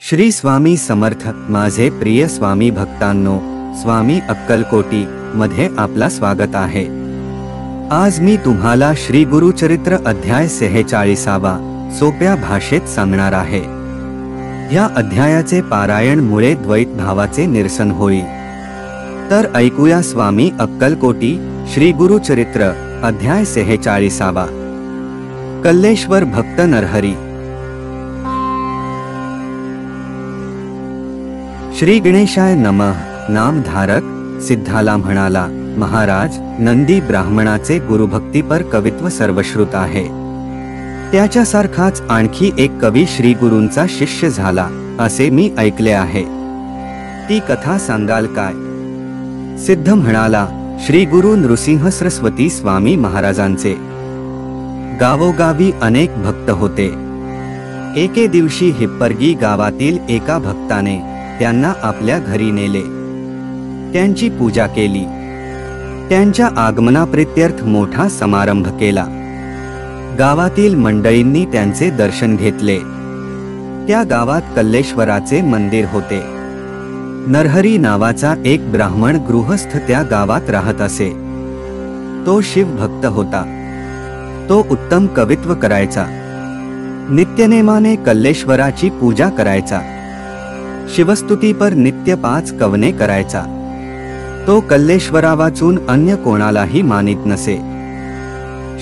श्री स्वामी समर्थ. माझे प्रिय स्वामी भक्तांनो, स्वामी अक्कलकोटी मध्ये आपला स्वागत आहे. आज मी तुम्हाला श्री गुरुचरित्र अध्याय 46 सोप्या भाषेत सांगणार आहे. या अध्यायाचे पारायण मुळे द्वैत भावाचे निरसन होईल. तर ऐकूया स्वामी अक्कलकोटी श्री गुरुचरित्र अध्याय 46. कल्लेश्वर भक्त नरहरी. श्री गणेशाय नमः. नामधारक सिद्धाला म्हणाला, महाराज, नंदी ब्राह्मणाचे गुरुभक्तीपर कवित्व सर्वश्रुत आहे. त्याच्यासारखाच आणखी एक कवी श्री गुरूंचा शिष्य झाला असे मी ऐकले आहे. ती कथा सांगाल काय? सिद्ध म्हणाला, श्री गुरु नृसिंह सरस्वती स्वामी महाराजांचे गावोगावी अनेक भक्त होते. एके दिवशी हिप्परगी गावातील एका भक्ताने त्यांना आपल्या घरी नेले. त्यांची पूजा केली. त्यांच्या आगमनाप्रित्यर्थ मोठा समारंभ केला. गावातील मंडळींनी त्यांचे दर्शन घेतले. त्या गावात कल्लेश्वराचे मंदिर होते. नरहरी नावाचा एक ब्राह्मण गृहस्थ त्या गावात राहत असे. तो शिवभक्त होता. तो उत्तम कवित्व करायचा. नित्यनेमाने कल्लेश्वराची पूजा करायचा. शिवस्तुतीपर नित्य 5 कवने करायचा. तो कल्लेश्वरा वाचून अन्य कोणालाही मानित नसे.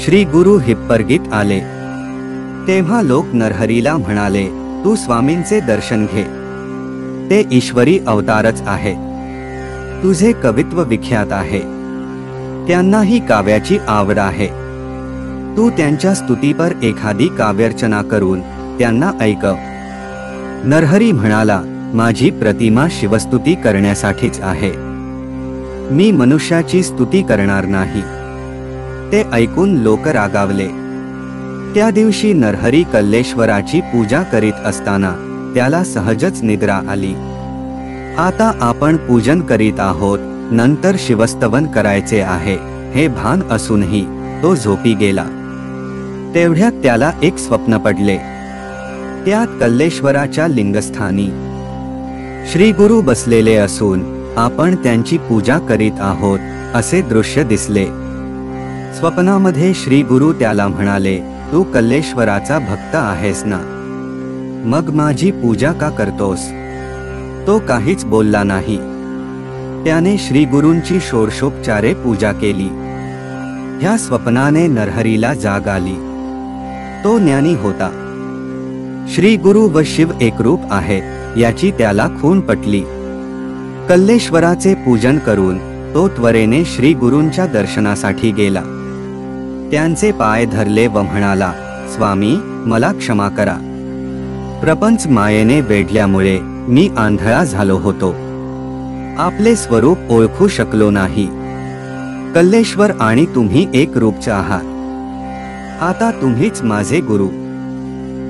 श्री गुरु हिप्परगीत आले तेव्हा लोक नरहरीला म्हणाले, तू स्वामींचे दर्शन घे. ते ईश्वरी अवतारच आहे. तुझे कवित्व विख्यात आहे. त्यांनाही काव्याची आवड आहे. तू त्यांच्या स्तुतीपर एखादी काव्यर्चना करून त्यांना ऐकव. नरहरी म्हणाला, माझी प्रतिमा शिवस्तुती करण्यासाठीच आहे. मी मनुष्याची स्तुती करणार नाही. ते ऐकून लोक रागावले. त्या दिवशी नरहरी कल्लेश्वराची पूजा करीत असताना त्याला सहजच निद्रा आली. आता आपण पूजन करीत आहोत, नंतर शिवस्तवन करायचे आहे हे भान असूनही तो झोपी गेला. तेवढ्यात त्याला एक स्वप्न पडले. त्यात कल्लेश्वराच्या लिंगस्थानी श्री गुरु बसलेले असून आपण त्यांची पूजा करीत आहोत असे दृश्य दिसले. स्वप्नामध्ये श्री गुरु त्याला म्हणाले, तू कल्लेश्वराचा भक्त आहेस ना, मग माझी पूजा का करतोस? तो काहीच बोलला नाही. त्याने श्री गुरूंची षोडशोपचारे पूजा केली. ह्या स्वप्नाने नरहरीला जाग आली. तो ज्ञानी होता. श्री गुरु व शिव एकरूप आहे याची त्याला खूण पटली. कल्लेश्वराचे पूजन करून तो त्वरेने श्री गुरूंच्या दर्शनासाठी गेला. त्यांचे पाय धरले व म्हणाला, स्वामी, मला क्षमा करा. प्रपंच मायेने वेढल्यामुळे मी आंधळा झालो होतो. आपले स्वरूप ओळखू शकलो नाही. कल्लेश्वर आणि तुम्ही एक रूपचे आहात. आता तुम्हीच माझे गुरु.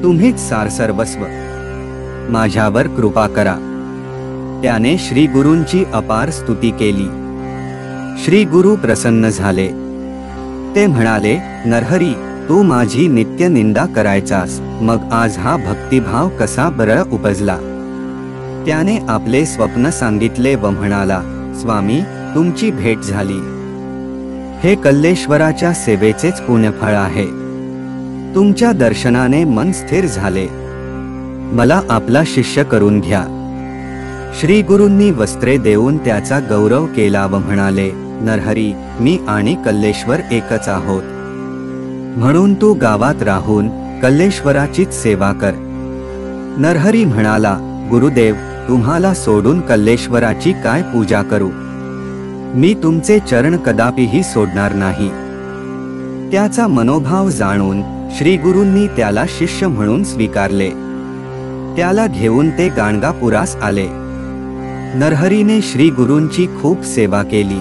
तुम्हीच सारसर्वस्व. माझ्यावर कृपा करा. त्याने श्री गुरूंची अपार स्तुती केली. श्री गुरु प्रसन्न झाले. ते म्हणाले, नरहरी, तू माझी नित्य निंदा करायचास, मग आज हा भक्तिभाव कसा बरं उपजला? त्याने आपले स्वप्न सांगितले व म्हणाला, स्वामी, तुमची भेट झाली. हे कल्लेश्वराच्या सेवेचेच पुण्यफळ आहे. तुमच्या दर्शनाने मन स्थिर झाले. मला आपला शिष्य करून घ्या. श्री गुरूंनी वस्त्रे देऊन त्याचा गौरव केला व म्हणाले, नरहरी, मी आणि कल्लेश्वर एकच आहोत. म्हणून तू गावात राहून कल्लेश्वराचीच सेवा कर. नरहरी म्हणाला, गुरुदेव, तुम्हाला सोडून कल्लेश्वराची काय पूजा करू? मी तुमचे चरण कदापिही सोडणार नाही. त्याचा मनोभाव जाणून श्री गुरूंनी त्याला शिष्य म्हणून स्वीकारले. त्याला घेऊन ते गाणगापुरास आले. नरहरीने श्री गुरूंची खूप सेवा केली.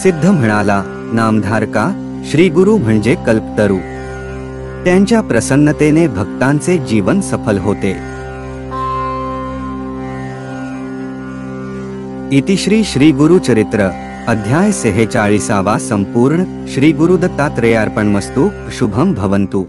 सिद्ध म्हणाला, नामधारका, श्री गुरु म्हणजे कल्पतरू. त्यांच्या प्रसन्नतेने भक्तांचे जीवन सफल होते. इतिश्री श्री गुरुचरित्र अध्याय 46 संपूर्ण. श्री गुरुदत्तात्रेयार्पणमस्तु. शुभम भवन्तु.